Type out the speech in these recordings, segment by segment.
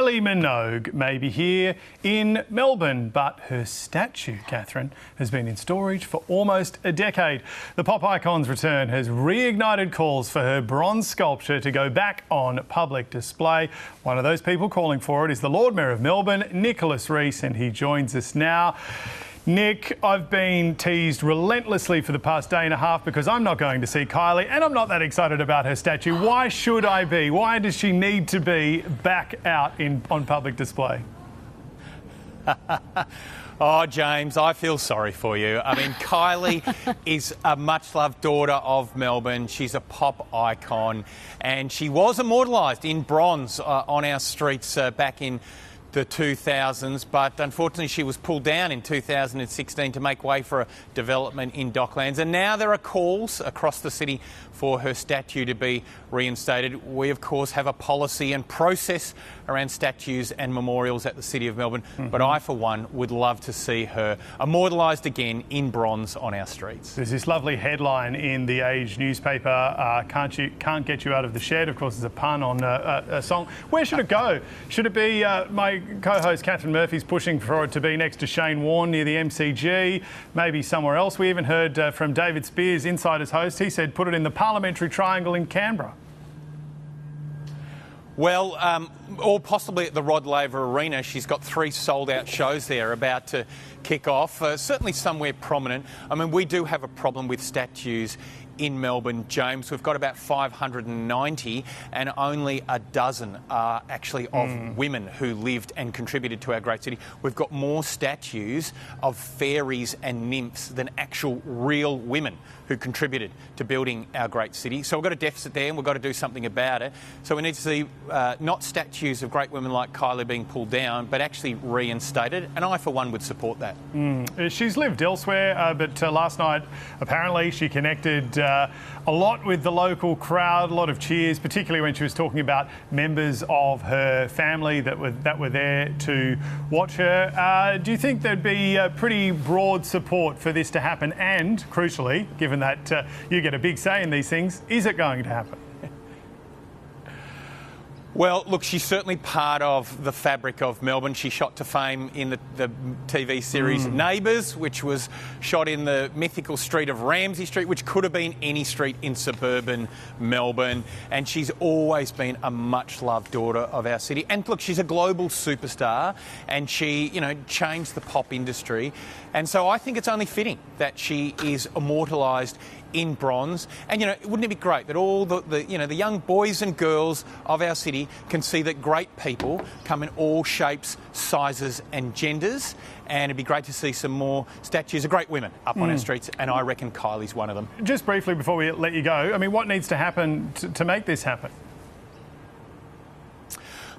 Kylie Minogue may be here in Melbourne, but her statue, Catherine, has been in storage for almost a decade. The pop icon's return has reignited calls for her bronze sculpture to go back on public display. One of those people calling for it is the Lord Mayor of Melbourne, Nicholas Reece, and he joins us now. Nick, I've been teased relentlessly for the past day and a half because I'm not going to see Kylie and I'm not that excited about her statue. Why should I be? Why does she need to be back out on public display? Oh, James, I feel sorry for you. I mean, Kylie is a much-loved daughter of Melbourne. She's a pop icon and she was immortalised in bronze on our streets back in the 2000s, but unfortunately she was pulled down in 2016 to make way for a development in Docklands, and now there are calls across the city for her statue to be reinstated. We of course have a policy and process around statues and memorials at the City of Melbourne, but I for one would love to see her immortalised again in bronze on our streets. There's this lovely headline in the Age newspaper, can't get you out of the shed. Of course, it's a pun on a song. Where should it go? Should it be my co-host Catherine Murphy's pushing for it to be next to Shane Warne near the MCG, maybe somewhere else? We even heard from David Spears, Insider's host. He said put it in the Parliamentary Triangle in Canberra. Well, or possibly at the Rod Laver Arena. She's got 3 sold-out shows there about to kick off. Certainly somewhere prominent. I mean, we do have a problem with statues in Melbourne, James. We've got about 590 and only a dozen are actually of women who lived and contributed to our great city. We've got more statues of fairies and nymphs than actual real women who contributed to building our great city. So we've got a deficit there and we've got to do something about it. So we need to see not statues of great women like Kylie being pulled down, but actually reinstated, and I for one would support that. She's lived elsewhere, but last night apparently she connected a lot with the local crowd, a lot of cheers, particularly when she was talking about members of her family that were there to watch her. Do you think there'd be pretty broad support for this to happen? And crucially, given that you get a big say in these things, is it going to happen? Well, look, she's certainly part of the fabric of Melbourne. She shot to fame in the TV series Neighbours, which was shot in the mythical street of Ramsay Street, which could have been any street in suburban Melbourne. And she's always been a much-loved daughter of our city. And look, she's a global superstar and she, changed the pop industry. And so I think it's only fitting that she is immortalised in bronze. And, wouldn't it be great that all the young boys and girls of our city can see that great people come in all shapes, sizes and genders, and it'd be great to see some more statues of great women up on our streets, and I reckon Kylie's one of them. Just briefly before we let you go, I mean, what needs to happen to make this happen?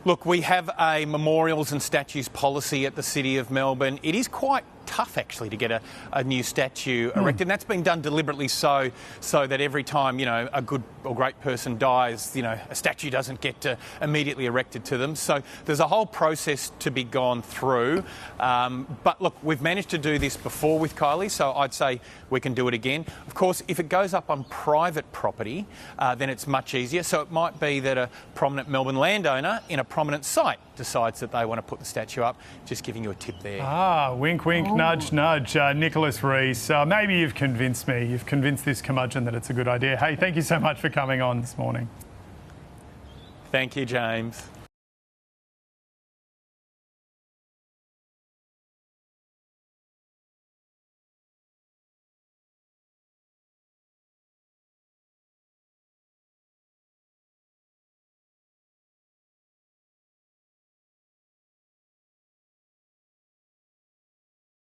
Look, we have a memorials and statues policy at the City of Melbourne. It is quite tough actually to get a new statue erected, and that's been done deliberately so that every time a good or great person dies, a statue doesn't get immediately erected to them. So there's a whole process to be gone through, but look, we've managed to do this before with Kylie, so I'd say we can do it again. Of course, if it goes up on private property, then it's much easier. So it might be that a prominent Melbourne landowner in a prominent site decides that they want to put the statue up. Just giving you a tip there. Wink, wink, nudge, nudge. Nicholas Reece, maybe you've convinced me. You've convinced this curmudgeon that it's a good idea. Hey, thank you so much for coming on this morning. Thank you, James.